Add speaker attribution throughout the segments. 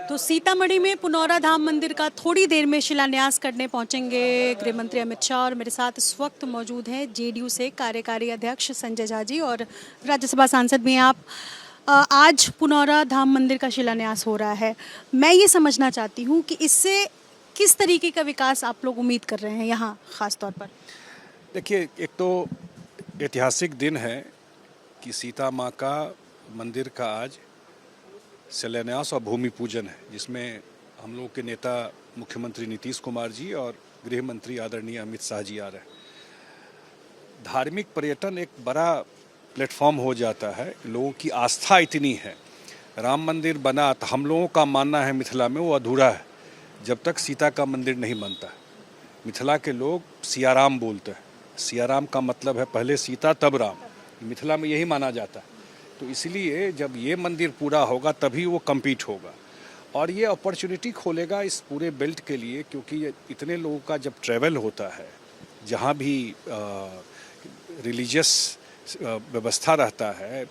Speaker 1: तो सीतामढ़ी में पुनौरा धाम मंदिर का थोड़ी देर में शिलान्यास करने पहुंचेंगे गृह मंत्री अमित शाह और मेरे साथ इस वक्त मौजूद हैं जेडीयू से कार्यकारी अध्यक्ष संजय झा जी और राज्यसभा सांसद भी हैं आप। आज पुनौरा धाम मंदिर का शिलान्यास हो रहा है। मैं ये समझना चाहती हूँ कि इससे किस तरीके का विकास आप लोग उम्मीद कर रहे हैं यहाँ खास तौर पर।
Speaker 2: देखिए, एक तो ऐतिहासिक दिन है कि सीता माँ का मंदिर का आज शिलान्यास और भूमि पूजन है, जिसमें हम लोग के नेता मुख्यमंत्री नीतीश कुमार जी और गृह मंत्री आदरणीय अमित शाह जी आ रहे हैं। धार्मिक पर्यटन एक बड़ा प्लेटफॉर्म हो जाता है। लोगों की आस्था इतनी है, राम मंदिर बना तो हम लोगों का मानना है मिथिला में वो अधूरा है जब तक सीता का मंदिर नहीं बनता। मिथिला के लोग सियाराम बोलते हैं। सियाराम का मतलब है पहले सीता तब राम, मिथिला में यही माना जाता है। तो इसलिए जब ये मंदिर पूरा होगा तभी वो कम्पीट होगा और ये अपॉर्चुनिटी खोलेगा इस पूरे बेल्ट के लिए, क्योंकि ये इतने लोगों का जब ट्रैवल होता है, जहाँ भी रिलीजियस व्यवस्था रहता है,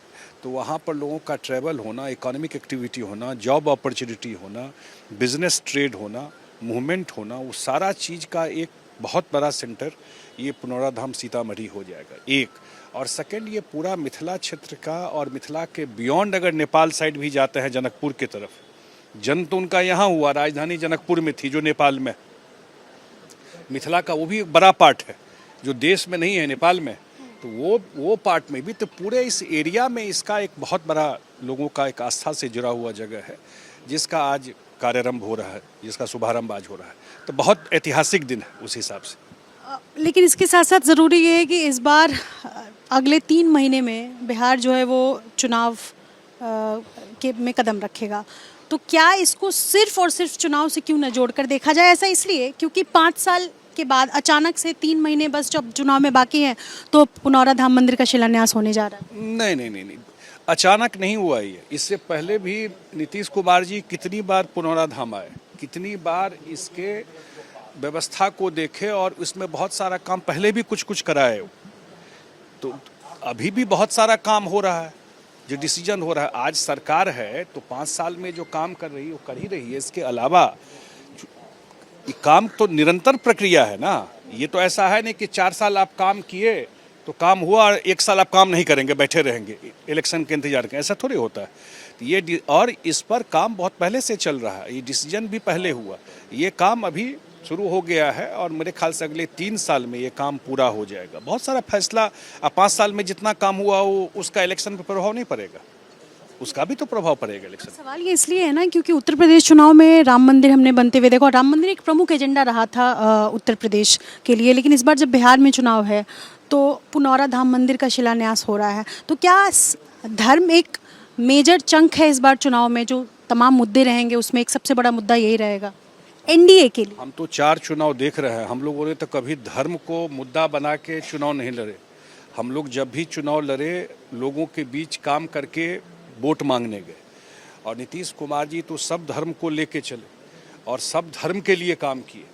Speaker 2: तो वहाँ पर लोगों का ट्रैवल होना, इकोनॉमिक एक्टिविटी होना, जॉब अपॉर्चुनिटी होना, बिजनेस ट्रेड होना, मूवमेंट होना, वो सारा चीज़ का एक बहुत बड़ा सेंटर ये पुनौरा धाम सीतामढ़ी हो जाएगा। एक और सेकंड, ये पूरा मिथिला क्षेत्र का और मिथिला के बियॉन्ड अगर नेपाल साइड भी जाते हैं जनकपुर की तरफ, जन्म तो उनका यहाँ हुआ, राजधानी जनकपुर में थी जो नेपाल में। मिथिला का वो भी एक बड़ा पार्ट है जो देश में नहीं है, नेपाल में। तो वो पार्ट में भी, तो पूरे इस एरिया में इसका एक बहुत बड़ा लोगों का एक आस्था से जुड़ा हुआ जगह है, जिसका आज कार्यारंभ हो रहा है, जिसका शुभारंभ आज हो रहा है। तो बहुत ऐतिहासिक दिन है उस हिसाब से।
Speaker 1: लेकिन इसके साथ साथ ज़रूरी ये है कि इस बार अगले 3 महीने में बिहार जो है वो चुनाव में कदम रखेगा। तो क्या इसको सिर्फ और सिर्फ चुनाव से क्यों न जोड़कर देखा जाए? ऐसा इसलिए क्योंकि 5 साल के बाद अचानक से 3 महीने बस जब चुनाव में बाकी हैं तो पुनौरा धाम मंदिर का शिलान्यास होने जा रहा है।
Speaker 2: नहीं, अचानक नहीं हुआ ये। इससे पहले भी नीतीश कुमार जी कितनी बार पुनौरा धाम आए, कितनी बार इसके व्यवस्था को देखे और इसमें बहुत सारा काम पहले भी कुछ कराए। तो अभी भी बहुत सारा काम हो रहा है, जो डिसीजन हो रहा है। आज सरकार है तो 5 साल में जो काम कर रही है वो कर ही रही है। इसके अलावा ये काम तो निरंतर प्रक्रिया है ना। ये तो ऐसा है नहीं कि 4 साल आप काम किए तो काम हुआ और 1 साल आप काम नहीं करेंगे, बैठे रहेंगे इलेक्शन के इंतजार करें, ऐसा थोड़ी होता है। तो ये और इस पर काम बहुत पहले से चल रहा है। ये डिसीजन भी पहले हुआ, ये काम अभी शुरू हो गया है और मेरे ख्याल से अगले 3 साल में ये काम पूरा हो जाएगा। बहुत सारा फैसला 5 साल में जितना काम हुआ वो उसका इलेक्शन पर प्रभाव नहीं पड़ेगा, उसका भी तो प्रभाव पड़ेगा इलेक्शन।
Speaker 1: सवाल ये इसलिए है ना क्योंकि उत्तर प्रदेश चुनाव में राम मंदिर हमने बनते हुए देखा और राम मंदिर एक प्रमुख एजेंडा रहा था उत्तर प्रदेश के लिए। लेकिन इस बार जब बिहार में चुनाव है तो पुनौरा धाम मंदिर का शिलान्यास हो रहा है। तो क्या धर्म एक मेजर चंक है इस बार चुनाव में? जो तमाम मुद्दे रहेंगे उसमें एक सबसे बड़ा मुद्दा यही रहेगा एनडीए के लिए।
Speaker 2: हम तो 4 चुनाव देख रहे हैं। हम लोगों ने तो कभी धर्म को मुद्दा बना के चुनाव नहीं लड़े। हम लोग जब भी चुनाव लड़े, लोगों के बीच काम करके वोट मांगने गए। और नीतीश कुमार जी तो सब धर्म को लेके चले और सब धर्म के लिए काम किए।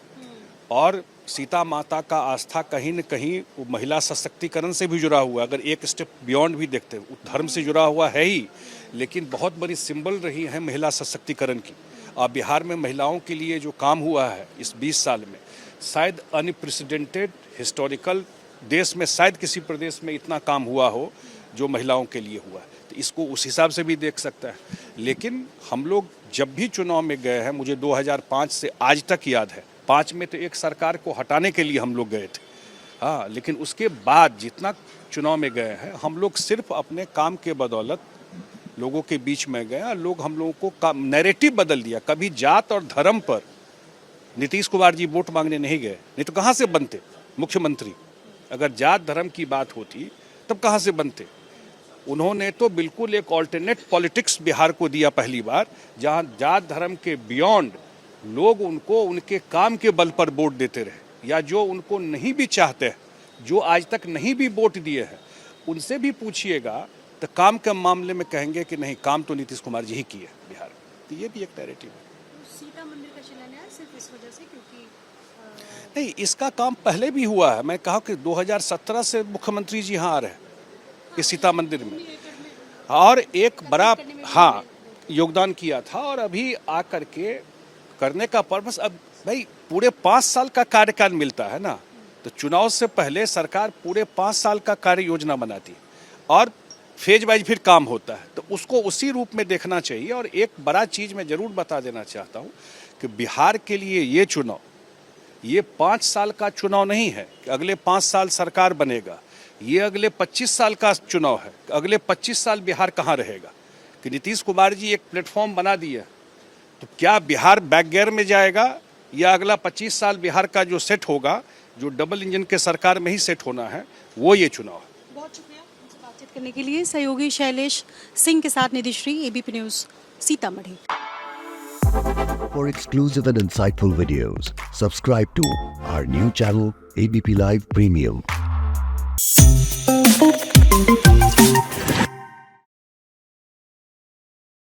Speaker 2: और सीता माता का आस्था कहीं न कहीं वो महिला सशक्तिकरण से भी जुड़ा हुआ है। अगर एक स्टेप बियॉन्ड भी देखते हैं, धर्म से जुड़ा हुआ है ही, लेकिन बहुत बड़ी सिंबल रही है महिला सशक्तिकरण की। और बिहार में महिलाओं के लिए जो काम हुआ है इस 20 साल में, शायद अनप्रेसिडेंटेड, हिस्टोरिकल, देश में शायद किसी प्रदेश में इतना काम हुआ हो जो महिलाओं के लिए हुआ है। तो इसको उस हिसाब से भी देख सकता है। लेकिन हम लोग जब भी चुनाव में गए हैं, मुझे 2005 से आज तक याद है, 5 में तो एक सरकार को हटाने के लिए हम लोग गए थे। हाँ, लेकिन उसके बाद जितना चुनाव में गए हैं, हम लोग सिर्फ अपने काम के बदौलत लोगों के बीच में गए और लोग हम लोगों को नैरेटिव बदल दिया। कभी जात और धर्म पर नीतीश कुमार जी वोट मांगने नहीं गए, नहीं तो कहाँ से बनते मुख्यमंत्री? अगर जात धर्म की बात होती तब कहाँ से बनते? उन्होंने तो बिल्कुल एक ऑल्टरनेट पॉलिटिक्स बिहार को दिया पहली बार, जहाँ जात धर्म के बियॉन्ड लोग उनको उनके काम के बल पर वोट देते रहे। या जो उनको नहीं भी चाहते हैं, जो आज तक नहीं भी वोट दिए हैं, उनसे भी पूछिएगा तो काम के मामले में कहेंगे कि नहीं, काम तो नीतीश कुमार जी ही किए बिहार में। तो ये भी एक नैरेटिव है।
Speaker 1: सीता मंदिर का शिलान्यास सिर्फ इस वजह से क्योंकि
Speaker 2: नहीं, इसका काम पहले भी हुआ है। मैं कहा कि 2017 से मुख्यमंत्री जी यहाँ आ रहे हैं इस सीता मंदिर में। और एक बड़ा, हाँ, योगदान किया था और अभी आ करके करने का पर्पस, अब भाई पूरे 5 साल का कार्यकाल मिलता है ना, तो चुनाव से पहले सरकार पूरे 5 साल का कार्य योजना बनाती और फेज वाइज फिर काम होता है, तो उसको उसी रूप में देखना चाहिए। और एक बड़ा चीज़ मैं ज़रूर बता देना चाहता हूँ कि बिहार के लिए ये चुनाव, ये 5 साल का चुनाव नहीं है कि अगले 5 साल सरकार बनेगा, ये अगले 25 साल का चुनाव है। अगले 25 साल बिहार कहाँ रहेगा, कि नीतीश कुमार जी एक प्लेटफॉर्म बना दिया, तो क्या बिहार बैकगियर में जाएगा या अगला 25 साल बिहार का जो सेट होगा, जो डबल इंजन के सरकार में ही सेट होना है, वो ये चुनाव है।
Speaker 1: बहुत शुक्रिया हमसे बातचीत करने के लिए। सहयोगी शैलेश सिंह के साथ Nidhi Shri, ABP news, Sitamarhi.
Speaker 3: For exclusive and insightful videos, subscribe to our new channel ABP Live Premium.